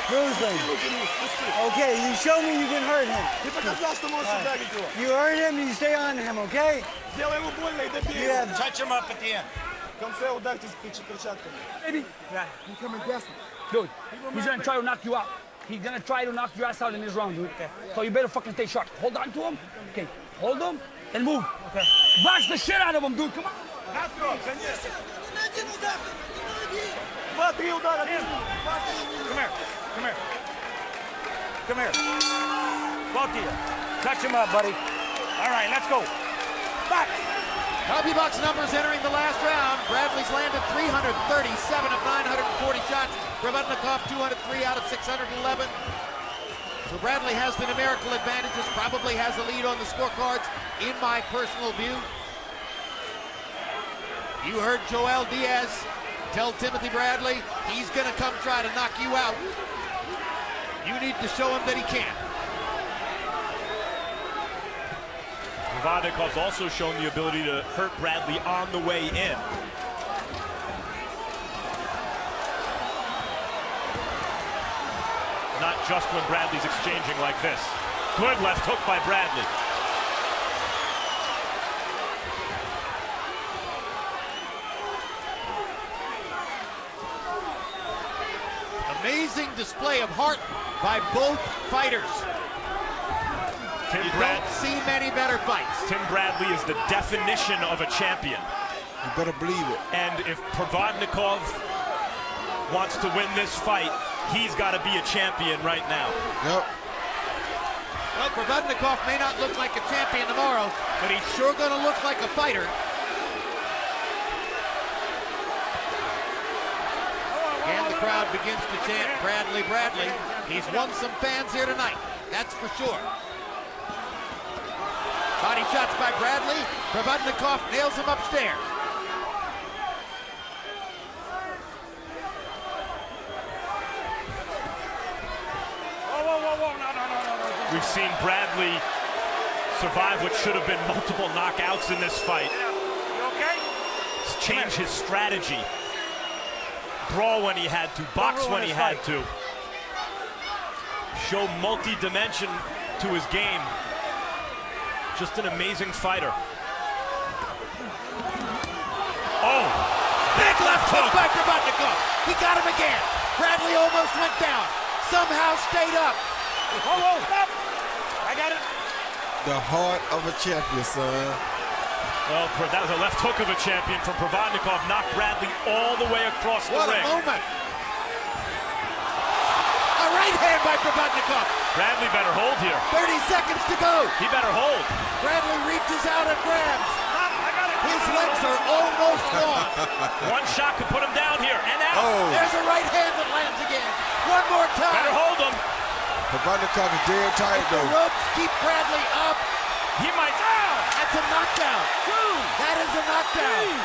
Bruising. Okay, you show me you can hurt him. You hurt him, you stay on him, okay? Yeah. Touch him up at the end. Baby. Yeah, he's coming desperate. Dude, he's gonna try to knock you out. He's gonna try to knock your ass out in this round, dude. Okay. So you better fucking stay sharp. Hold on to him. Okay. Hold him and move. Okay. Box the shit out of him, dude. Come on. Come here. Come here. Come here. Both of you. Touch him up, buddy. All right, let's go. Back. CompuBox numbers entering the last round. Bradley's landed 337 of 940 shots. Provodnikov 203 out of 611. So Bradley has the numerical advantages, probably has a lead on the scorecards, in my personal view. You heard Joel Diaz tell Timothy Bradley he's going to come try to knock you out. You need to show him that he can. Provodnikov's also shown the ability to hurt Bradley on the way in. Not just when Bradley's exchanging like this. Good left hook by Bradley. Amazing display of heart by both fighters. You don't see many better fights. Tim Bradley is the definition of a champion. You better believe it. And if Provodnikov wants to win this fight, he's got to be a champion right now. Yep. Well, Provodnikov may not look like a champion tomorrow, but he's sure going to look like a fighter. And the crowd begins to chant Bradley, Bradley. He's won some fans here tonight, that's for sure. Body shots by Bradley. Provodnikov nails him upstairs. We've seen Bradley survive what should have been multiple knockouts in this fight. Change his strategy. Brawl when he had to, box when he had to. Show multi-dimension to his game. Just an amazing fighter. Oh, big left hook by Provodnikov. He got him again. Bradley almost went down. Somehow stayed up. Oh, stop. I got it. The heart of a champion, son. Well, that was a left hook of a champion from Provodnikov. Knocked Bradley all the way across the ring. What a moment. right hand by Provodnikov. Bradley better hold here. 30 seconds to go. He better hold. Bradley reaches out and grabs. His legs are almost gone. One shot could put him down here and out. Oh. There's a right hand that lands again. One more time. Better hold him. Provodnikov is dead tired The though. ropes keep Bradley up. He might. That's a knockdown. That is a knockdown.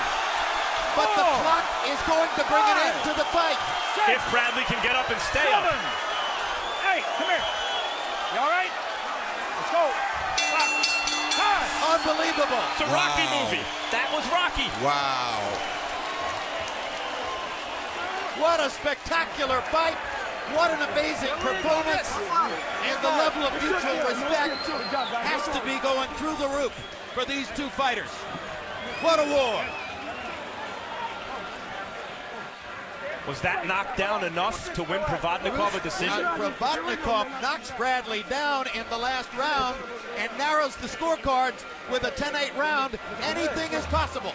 But the clock is going to bring an end to the fight. If Bradley can get up and stay up. Hey, come here. You all right? Let's go. Time. Unbelievable. It's a Rocky movie. That was Rocky. Wow. What a spectacular fight. What an amazing performance. And the level of mutual respect has to be going through the roof for these two fighters. What a war. Was that knockdown enough to win Provodnikov a decision? Provodnikov knocks Bradley down in the last round and narrows the scorecards with a 10-8 round. Anything is possible.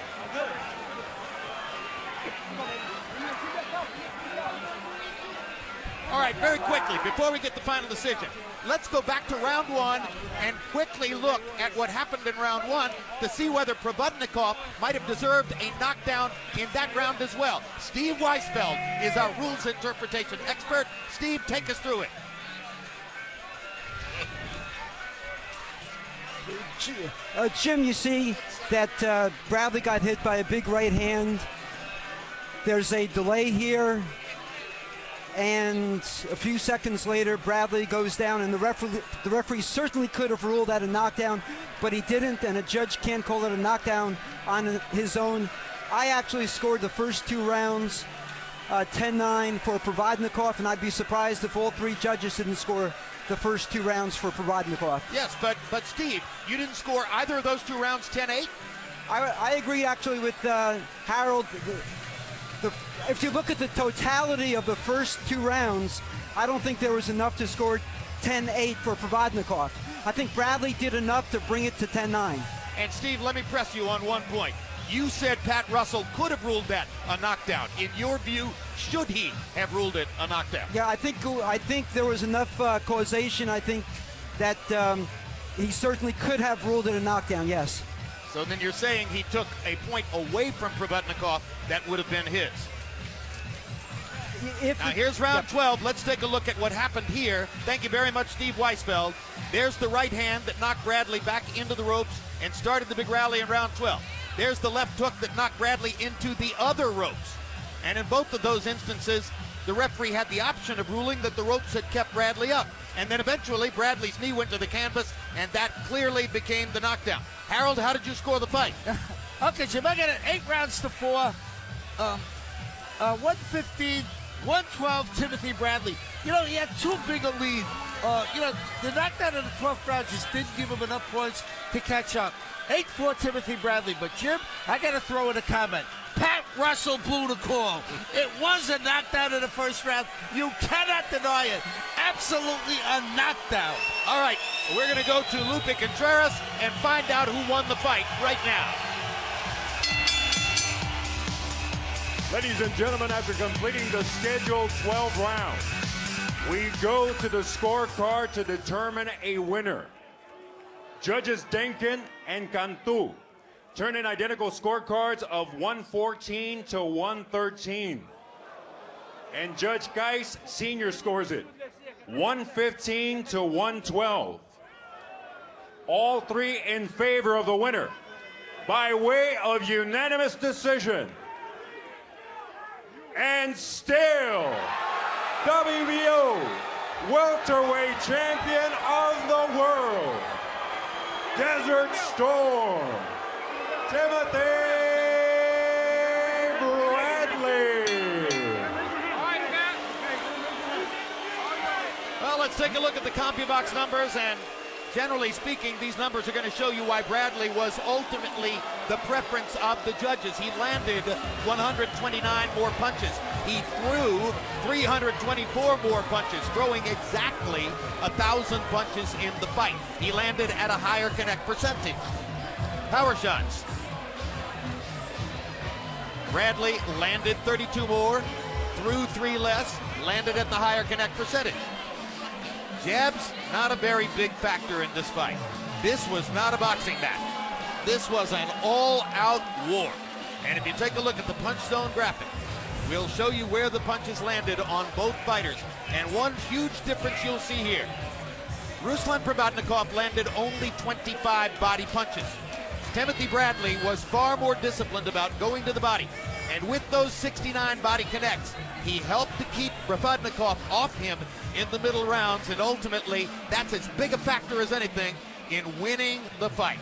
All right, very quickly, before we get the final decision, let's go back to round one and quickly look at what happened in round one to see whether Provodnikov might have deserved a knockdown in that round as well. Steve Weisfeld is our rules interpretation expert. Steve, take us through it. Jim, you see that Bradley got hit by a big right hand. There's a delay here. And a few seconds later, Bradley goes down, and the referee certainly could have ruled that a knockdown, but he didn't, and a judge can't call it a knockdown on his own. I actually scored the first two rounds 10-9 for Provodnikov, and I'd be surprised if all three judges didn't score the first two rounds for Provodnikov. Yes, but Steve, you didn't score either of those two rounds 10-8? I agree actually with Harold. If you look at the totality of the first two rounds, I don't think there was enough to score 10-8 for Provodnikov. I think Bradley did enough to bring it to 10-9. And Steve, let me press you on one point. You said Pat Russell could have ruled that a knockdown. In your view, should he have ruled it a knockdown? Yeah, I think there was enough causation. I think that he certainly could have ruled it a knockdown, yes. So then you're saying he took a point away from Provodnikov that would have been his. Now here's round 12. Let's take a look at what happened here. Thank you very much, Steve Weisfeld. There's the right hand that knocked Bradley back into the ropes and started the big rally in round 12. There's the left hook that knocked Bradley into the other ropes. And in both of those instances, the referee had the option of ruling that the ropes had kept Bradley up. And then eventually, Bradley's knee went to the canvas, and that clearly became the knockdown. Harold, how did you score the fight? Okay, Jim, I got it 8-4. 115, 112, Timothy Bradley. You know, he had too big a lead. The knockdown in the 12th round just didn't give him enough points to catch up. 8-4, Timothy Bradley. But, Jim, I got to throw in a comment. Pat Russell blew the call. It was a knockdown in the first round. You cannot deny it. Absolutely a knockdown. All right, we're going to go to Lupe Contreras and find out who won the fight right now. Ladies and gentlemen, after completing the scheduled 12 rounds, we go to the scorecard to determine a winner. Judges Denkin and Cantu turn in identical scorecards of 114 to 113. And Judge Geis Sr. scores it 115 to 112. All three in favor of the winner by way of unanimous decision. And still, WBO welterweight champion of the world, Desert Storm, Timothy Bradley. Well, let's take a look at the CompuBox numbers, and generally speaking, these numbers are going to show you why Bradley was ultimately the preference of the judges. He landed 129 more punches. He threw 324 more punches, throwing exactly 1,000 punches in the fight. He landed at a higher connect percentage. Power shots. Bradley landed 32 more, threw 3 less, landed at the higher connect percentage. Jabs, not a very big factor in this fight. This was not a boxing match. This was an all-out war. And if you take a look at the punch zone graphic, we'll show you where the punches landed on both fighters. And one huge difference you'll see here. Ruslan Provodnikov landed only 25 body punches. Timothy Bradley was far more disciplined about going to the body. And with those 69 body connects, he helped to keep Provodnikov off him in the middle rounds, and ultimately, that's as big a factor as anything in winning the fight.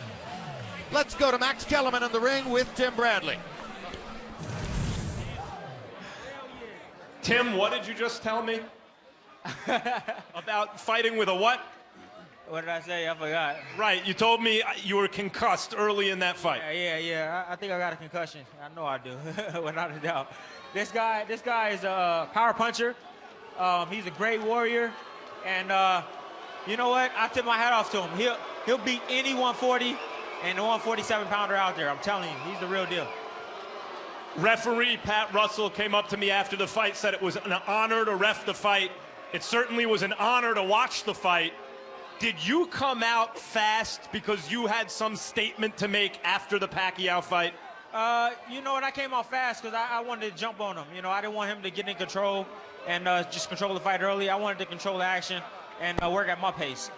Let's go to Max Kellerman in the ring with Tim Bradley. Tim, what did you just tell me? About fighting with a what? What did I say? I forgot. Right, you told me you were concussed early in that fight. Yeah. I think I got a concussion. I know I do, without a doubt. This guy is a power puncher. He's a great warrior, and you know what? I tip my hat off to him. He'll beat any 140 and the 147-pounder out there. I'm telling you, he's the real deal. Referee Pat Russell came up to me after the fight, said it was an honor to ref the fight. It certainly was an honor to watch the fight. Did you come out fast because you had some statement to make after the Pacquiao fight? You know what? I came out fast because I wanted to jump on him. You know, I didn't want him to get in control and just control the fight early. I wanted to control the action and work at my pace.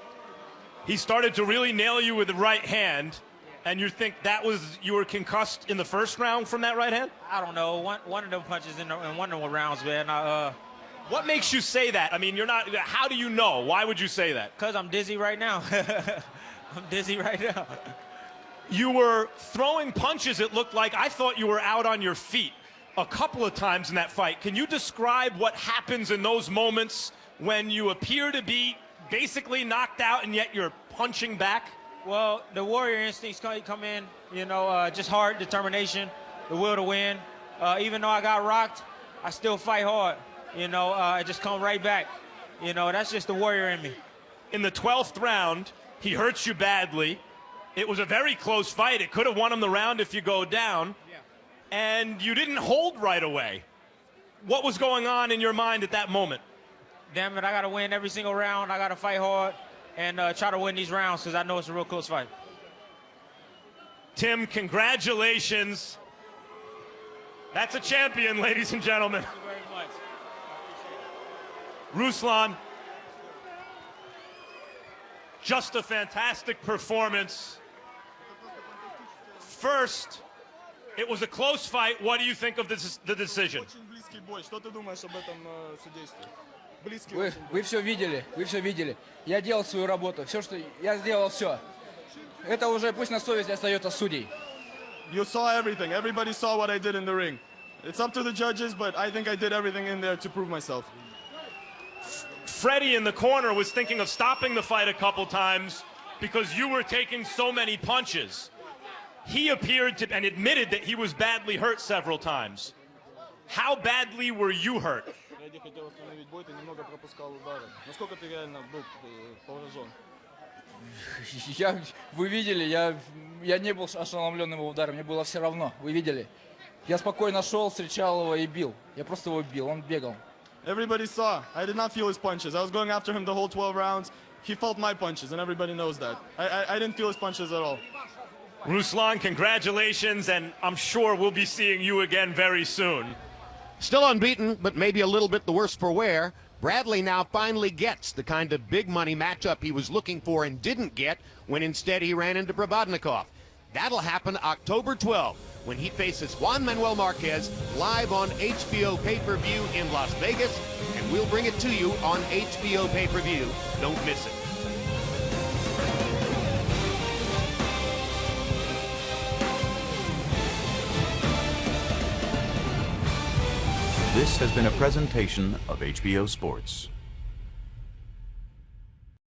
He started to really nail you with the right hand, and you think that was, you were concussed in the first round from that right hand? I don't know. One of them punches in one of the rounds, man. What makes you say that? I mean, you're not, how do you know? Why would you say that? Because I'm dizzy right now. I'm dizzy right now. You were throwing punches, it looked like. I thought you were out on your feet a couple of times in that fight. Can you describe what happens in those moments when you appear to be basically knocked out and yet you're punching back? Well, the warrior instincts come in, you know, just hard determination, the will to win. Even though I got rocked, I still fight hard. You know, it just come right back. You know, that's just the warrior in me. In the 12th round, he hurts you badly. It was a very close fight. It could have won him the round if you go down. Yeah. And you didn't hold right away. What was going on in your mind at that moment? Damn it, I got to win every single round. I got to fight hard and try to win these rounds because I know it's a real close fight. Tim, congratulations. That's a champion, ladies and gentlemen. Thank you very much. Ruslan, just a fantastic performance. First, it was a close fight. What do you think of the decision? Вы все видели, Я делал свою работу, я сделал все. Это уже пусть на совести остается судей. You saw everything. Everybody saw what I did in the ring. It's up to the judges, but I think I did everything in there to prove myself. Freddie in the corner was thinking of stopping the fight a couple times because you were taking so many punches. He appeared to and admitted that he was badly hurt several times. How badly were you hurt? Вы видели, я не был ошеломлен его ударом, мне было все равно, вы видели. Я спокойно шел, встречал его и бил. Я просто его бил, он бегал. Everybody saw. I did not feel his punches. I was going after him the whole 12 rounds. He felt my punches, and everybody knows that. I didn't feel his punches at all. Ruslan, congratulations, and I'm sure we'll be seeing you again very soon. Still unbeaten, but maybe a little bit the worse for wear. Bradley now finally gets the kind of big money matchup he was looking for and didn't get when instead he ran into Provodnikov. That'll happen October 12th when he faces Juan Manuel Marquez live on HBO pay-per-view in Las Vegas, and we'll bring it to you on HBO pay-per-view. Don't miss it. This has been a presentation of HBO Sports.